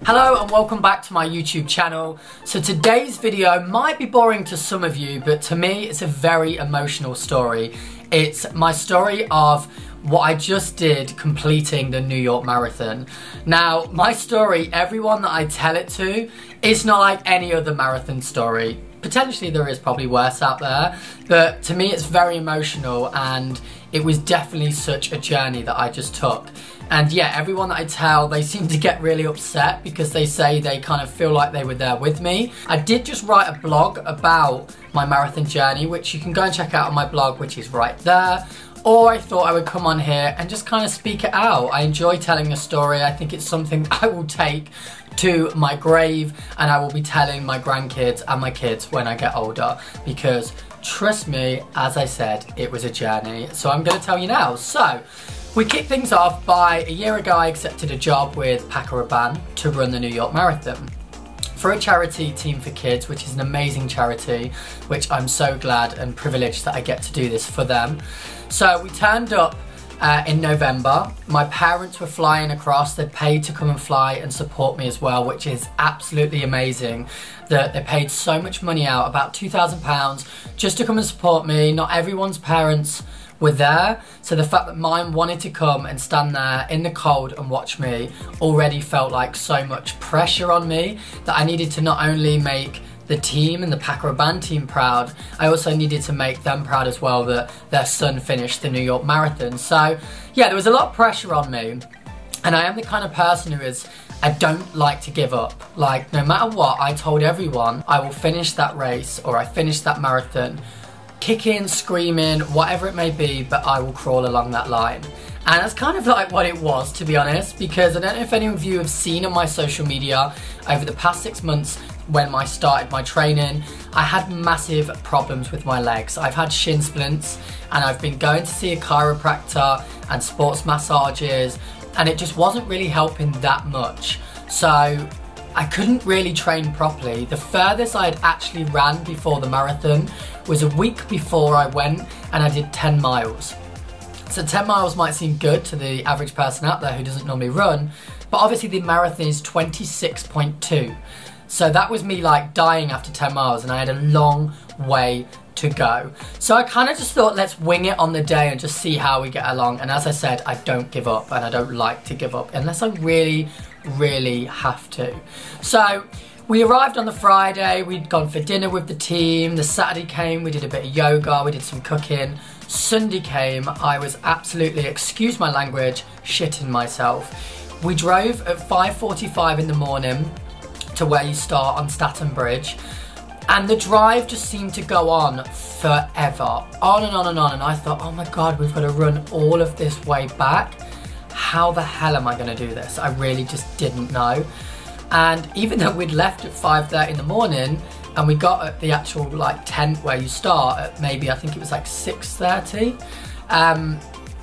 Hello and welcome back to my YouTube channel. So today's video might be boring to some of you, but to me it's a very emotional story. It's my story of what I just did completing the New York Marathon. Now, my story, everyone that I tell it to, it's not like any other marathon story. Potentially there is probably worse out there, but to me it's very emotional, and it was definitely such a journey that I just took. And yeah, everyone that I tell, they seem to get really upset because they say they kind of feel like they were there with me. I did just write a blog about my marathon journey, which you can go and check out on my blog, which is right there. Or I thought I would come on here and just kind of speak it out. I enjoy telling a story. I think it's something I will take to my grave, and I will be telling my grandkids and my kids when I get older, because trust me, as I said, it was a journey. So I'm going to tell you now. So we kick things off by a year ago I accepted a job with Cunard to run the New York Marathon for a charity, Team for Kids, which is an amazing charity, which I'm so glad and privileged that I get to do this for them. So we turned up in November. My parents were flying across. They paid to come and fly and support me as well, which is absolutely amazing. That they paid so much money out, about £2,000, just to come and support me. Not everyone's parents were there, so the fact that mine wanted to come and stand there in the cold and watch me already felt like so much pressure on me that I needed to not only make the team and the Cunard team proud, I also needed to make them proud as well that their son finished the New York Marathon. So yeah, there was a lot of pressure on me, and I am the kind of person who I don't like to give up. Like, no matter what, I told everyone I will finish that race, or I finished that marathon, kicking, screaming, whatever it may be, but I will crawl along that line. And that's kind of like what it was, to be honest, because I don't know if any of you have seen on my social media over the past 6 months when I started my training, I had massive problems with my legs. I've had shin splints, and I've been going to see a chiropractor and sports massages, and it just wasn't really helping that much. So I couldn't really train properly. The furthest I had actually ran before the marathon was a week before I went, and I did 10 miles. So 10 miles might seem good to the average person out there who doesn't normally run, but obviously the marathon is 26.2. So that was me like dying after 10 miles, and I had a long way to go. So I kind of just thought, let's wing it on the day and just see how we get along. And as I said, I don't give up, and I don't like to give up unless I really have to. So we arrived on the Friday, we'd gone for dinner with the team. The Saturday came, we did a bit of yoga, we did some cooking. Sunday came, I was absolutely, excuse my language, shitting myself. We drove at 5:45 in the morning to where you start on Staten Bridge, and the drive just seemed to go on forever, on and on and on, and I thought, oh my god, we've got to run all of this way back. How the hell am I going to do this? I really just didn't know. And even though we'd left at 5:30 in the morning, and we got at the actual like tent where you start at maybe, I think it was like 6:30,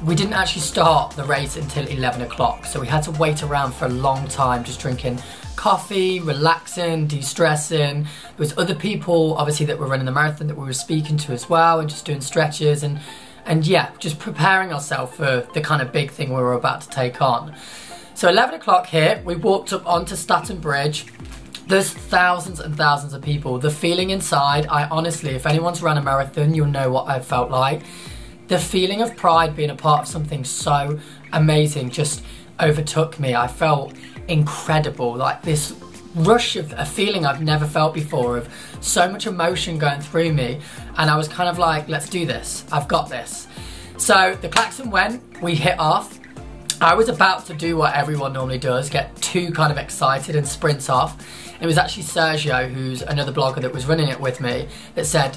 we didn't actually start the race until 11 o'clock. So we had to wait around for a long time, just drinking coffee, relaxing, de-stressing. There was other people obviously that were running the marathon that we were speaking to as well, and just doing stretches and yeah, just preparing ourselves for the kind of big thing we were about to take on. So 11 o'clock hit, we walked up onto Staten Bridge. There's thousands and thousands of people. The feeling inside, I honestly, if anyone's run a marathon, you'll know what I felt like. The feeling of pride being a part of something so amazing just overtook me. I felt incredible, like this rush of a feeling I've never felt before, of so much emotion going through me, and I was kind of like, let's do this, I've got this. So the klaxon went, we hit off. I was about to do what everyone normally does, get too kind of excited and sprint off. It was actually Sergio, who's another blogger that was running it with me, that said,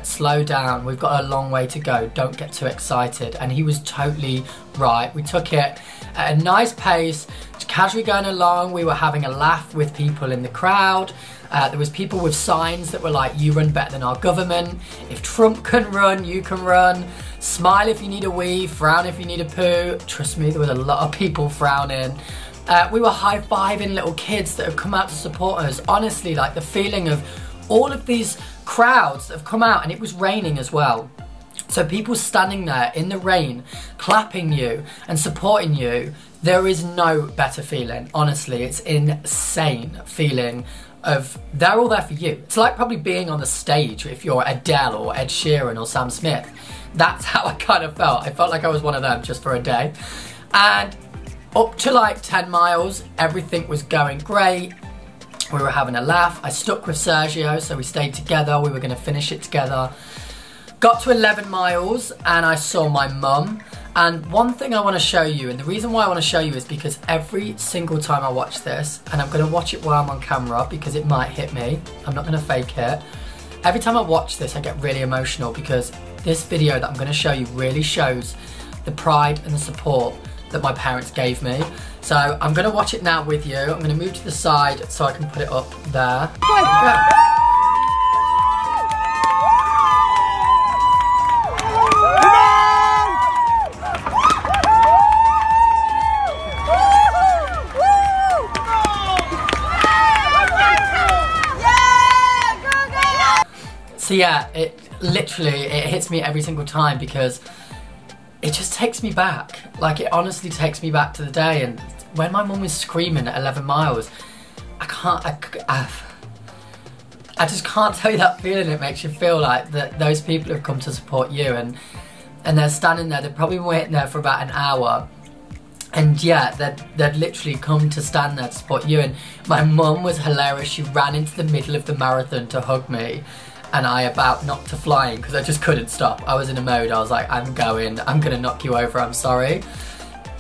slow down, we've got a long way to go, don't get too excited. And he was totally right. We took it at a nice pace, casually going along. We were having a laugh with people in the crowd. There was people with signs that were like, you run better than our government. If Trump can run, you can run. Smile if you need a wee, frown if you need a poo. Trust me, there was a lot of people frowning. We were high-fiving little kids that have come out to support us. Honestly, like the feeling of all of these crowds that have come out, and it was raining as well. So people standing there in the rain, clapping you and supporting you, There is no better feeling, honestly. It's insane feeling of they're all there for you. It's like probably being on the stage if you're Adele or Ed Sheeran or Sam Smith. That's how I kind of felt. I felt like I was one of them just for a day. And up to like 10 miles, everything was going great. We were having a laugh. I stuck with Sergio, so we stayed together. We were going to finish it together. Got to 11 miles and I saw my mum. And one thing I want to show you, and the reason why I want to show you is because every single time I watch this, and I'm going to watch it while I'm on camera because it might hit me. I'm not going to fake it. Every time I watch this, I get really emotional because this video that I'm going to show you really shows the pride and the support that my parents gave me. So I'm going to watch it now with you. I'm going to move to the side so I can put it up there. So yeah, it hits me every single time because it just takes me back. Like, it honestly takes me back to the day. And when my mum was screaming at 11 miles, I just can't tell you that feeling it makes you feel like that those people have come to support you, and they're standing there. They're probably waiting there for about an hour. And yeah, they'd literally come to stand there to support you. And my mum was hilarious. She ran into the middle of the marathon to hug me. And I about knocked her flying because I just couldn't stop. I was in a mode, I was like, I'm gonna knock you over, I'm sorry.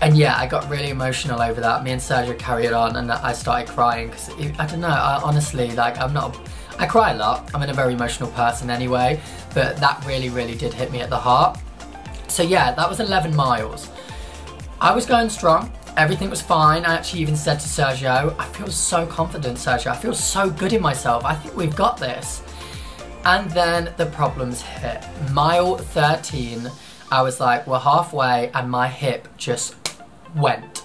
And yeah, I got really emotional over that. Me and Sergio carried on and I started crying because, I don't know, honestly, like, I cry a lot. I'm a very emotional person anyway, but that really, really did hit me at the heart. So yeah, that was 11 miles. I was going strong. Everything was fine. I actually even said to Sergio, I feel so confident, Sergio. I feel so good in myself. I think we've got this. And then the problems hit. Mile 13, I was like, we're halfway, and my hip just went.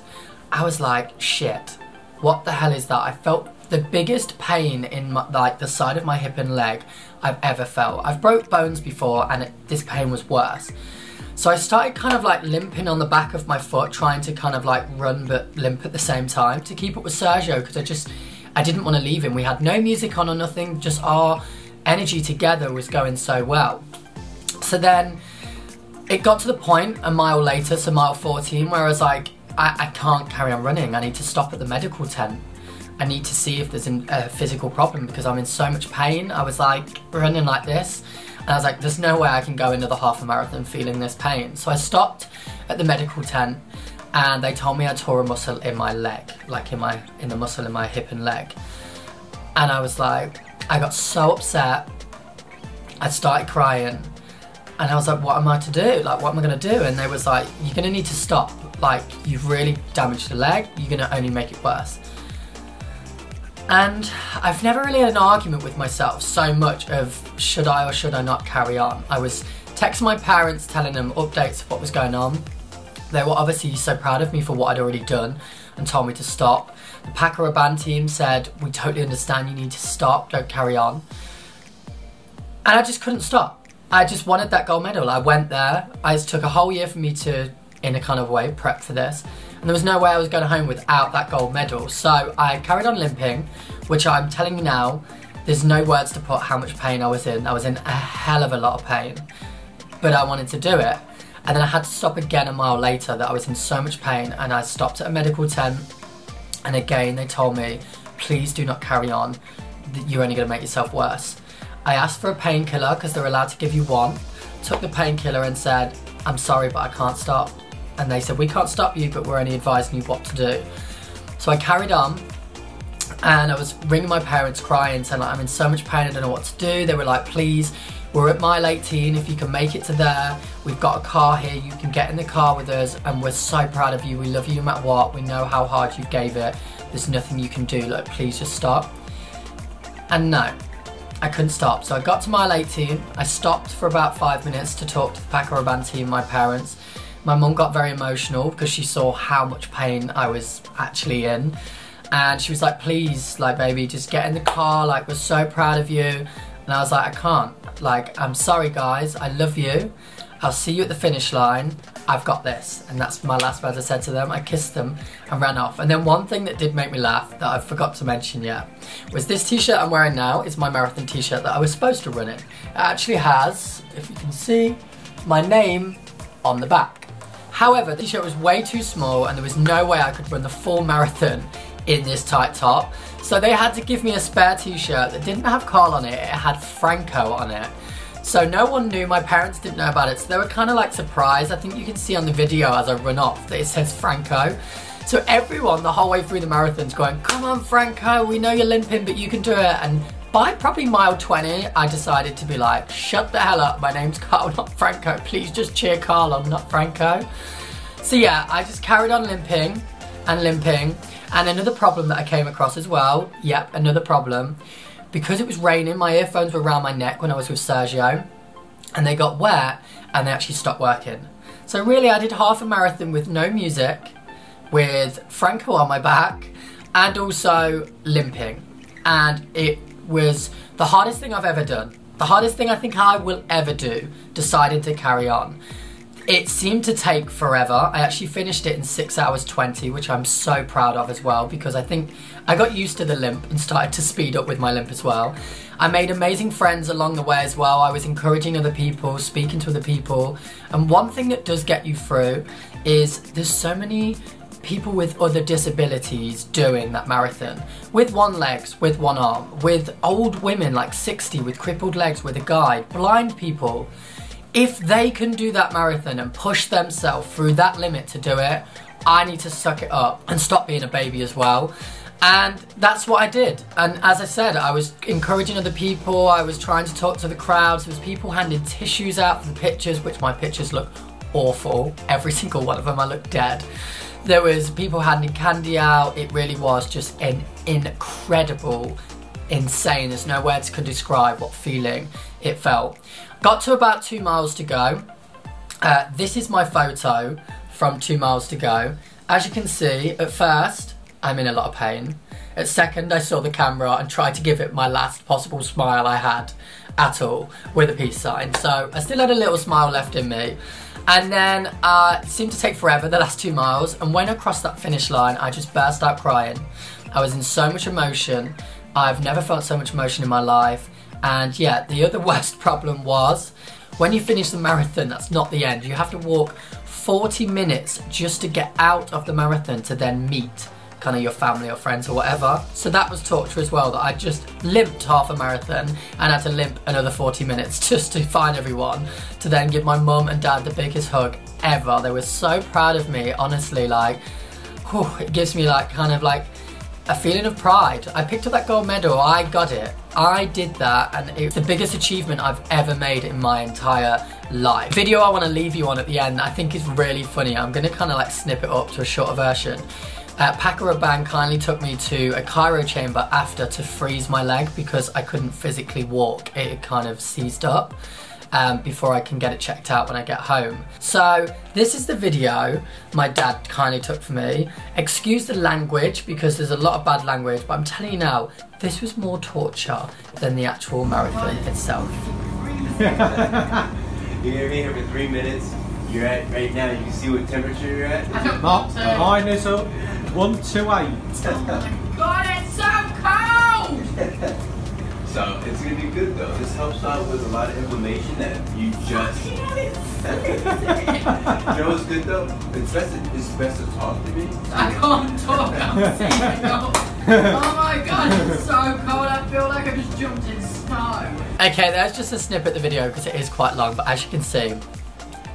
I was like, shit, what the hell is that? I felt the biggest pain in like the side of my hip and leg I've ever felt. I've broke bones before, and this pain was worse. So I started kind of like limping on the back of my foot, trying to kind of like run but limp at the same time to keep up with Sergio, because I didn't want to leave him. We had no music on or nothing, just our energy together was going so well. So then it got to the point a mile later, so mile 14, where I was like, I can't carry on running. I need to stop at the medical tent. I need to see if there's a physical problem because I'm in so much pain. I was like running like this, and I was like, there's no way I can go another half a marathon feeling this pain. So I stopped at the medical tent and they told me I tore a muscle in my leg, like in the muscle in my hip and leg. And I was like, I got so upset, I started crying, and I was like, what am I to do? Like, what am I gonna do? And they was like, you're gonna need to stop. Like, you've really damaged the leg, you're gonna only make it worse. And I've never really had an argument with myself so much of should I or should I not carry on. I was texting my parents telling them updates of what was going on. They were obviously so proud of me for what I'd already done and told me to stop. The Packer band team said, we totally understand, you need to stop, don't carry on. And I just couldn't stop. I just wanted that gold medal. I went there. It took a whole year for me to, in a kind of way, prep for this. And there was no way I was going home without that gold medal. So I carried on limping, which I'm telling you now, there's no words to put how much pain I was in. I was in a hell of a lot of pain, but I wanted to do it. And then I had to stop again a mile later that I was in so much pain, and I stopped at a medical tent. And again, they told me, please do not carry on. You're only going to make yourself worse. I asked for a painkiller because they're allowed to give you one. Took the painkiller and said, I'm sorry, but I can't stop. And they said, we can't stop you, but we're only advising you what to do. So I carried on, and I was ringing my parents crying, saying like, I'm in so much pain, I don't know what to do. They were like, please, we're at mile 18, if you can make it to there, we've got a car here, you can get in the car with us, and we're so proud of you, we love you no matter what, we know how hard you gave it, there's nothing you can do, like, please just stop. And no, I couldn't stop. So I got to mile 18, I stopped for about 5 minutes to talk to the Packer band team, my parents. My mum got very emotional because she saw how much pain I was actually in. And she was like, please, like, baby, just get in the car, like, we're so proud of you. And I was like, I can't. Like, I'm sorry, guys, I love you. I'll see you at the finish line. I've got this. And that's my last words I said to them. I kissed them and ran off. And then one thing that did make me laugh that I forgot to mention yet was this t-shirt I'm wearing now is my marathon t-shirt that I was supposed to run in. It actually has, if you can see, my name on the back. However, the t-shirt was way too small and there was no way I could run the full marathon in this tight top. So they had to give me a spare t-shirt that didn't have Carl on it, it had Franco on it. So no one knew, my parents didn't know about it, so they were kind of like surprised. I think you can see on the video as I run off that it says Franco. So everyone the whole way through the marathon's going, come on Franco, we know you're limping but you can do it. And by probably mile 20, I decided to be like, shut the hell up, my name's Carl, not Franco. Please just cheer Carl on, not Franco. So yeah, I just carried on limping and limping. And another problem that I came across as well, yep, another problem. Because it was raining, my earphones were around my neck when I was with Sergio, and they got wet and they actually stopped working. So really I did half a marathon with no music, with Franco on my back, and also limping. And it was the hardest thing I've ever done. The hardest thing I think I will ever do, deciding to carry on. It seemed to take forever. I actually finished it in 6 hours 20, which I'm so proud of as well, because I think I got used to the limp and started to speed up with my limp as well. I made amazing friends along the way as well. I was encouraging other people, speaking to other people. And one thing that does get you through is there's so many people with other disabilities doing that marathon. With one leg, with one arm, with old women like 60 with crippled legs with a guide, blind people. If they can do that marathon and push themselves through that limit to do it, I need to suck it up and stop being a baby as well. And that's what I did. And as I said, I was encouraging other people, I was trying to talk to the crowds, there was people handing tissues out for the pictures, which my pictures look awful. Every single one of them, I look dead. There was people handing candy out. It really was just an incredible, insane, there's no words can describe what feeling it felt. Got to about 2 miles to go. This is my photo from 2 miles to go. As you can see, at first, I'm in a lot of pain. At second, I saw the camera and tried to give it my last possible smile I had at all with a peace sign. So I still had a little smile left in me. And then it seemed to take forever, the last 2 miles. And when I crossed that finish line, I just burst out crying. I was in so much emotion. I've never felt so much emotion in my life. And yeah, the other worst problem was when you finish the marathon, that's not the end. You have to walk 40 minutes just to get out of the marathon to then meet kind of your family or friends or whatever. So that was torture as well, that I just limped half a marathon and had to limp another 40 minutes just to find everyone, to then give my mum and dad the biggest hug ever. They were so proud of me, honestly, like, whew, it gives me like kind of like a feeling of pride. I picked up that gold medal, I got it. I did that, and it's the biggest achievement I've ever made in my entire life. The video I want to leave you on at the end I think is really funny. I'm going to kind of like snip it up to a shorter version. Paco Rabanne kindly took me to a cryo chamber after to freeze my leg because I couldn't physically walk. It had kind of seized up before I can get it checked out when I get home. So this is the video my dad kindly took for me. Excuse the language because there's a lot of bad language, but I'm telling you now, this was more torture than the actual marathon itself. You're gonna be here for 3 minutes. You're at, right now, you can see what temperature you're at? Mark, mine is up 128. Oh my god, it's so cold! So it's gonna be good though. This helps out with a lot of inflammation that you just. You know what's good though? It's best to talk to me. I can't talk, I'm seeing. Oh my god, it's so cold, I feel like I just jumped in snow. Okay, there's just a snippet of the video because it is quite long, but as you can see,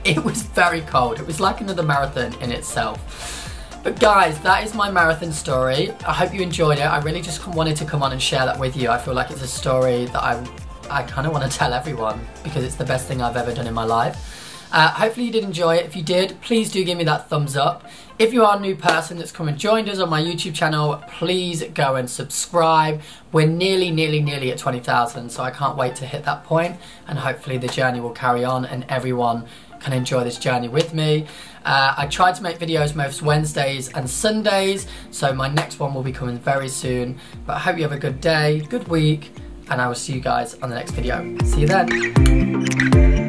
it was very cold. It was like another marathon in itself. But guys, that is my marathon story. I hope you enjoyed it. I really just wanted to come on and share that with you. I feel like it's a story that I kind of want to tell everyone because it's the best thing I've ever done in my life. Hopefully you did enjoy it. If you did, please do give me that thumbs up. If you are a new person that's come and joined us on my YouTube channel, please go and subscribe. We're nearly at 20,000, so I can't wait to hit that point, and hopefully the journey will carry on and everyone can enjoy this journey with me. I try to make videos most Wednesdays and Sundays, so my next one will be coming very soon. But I hope you have a good day, good week, and I will see you guys on the next video. See you then.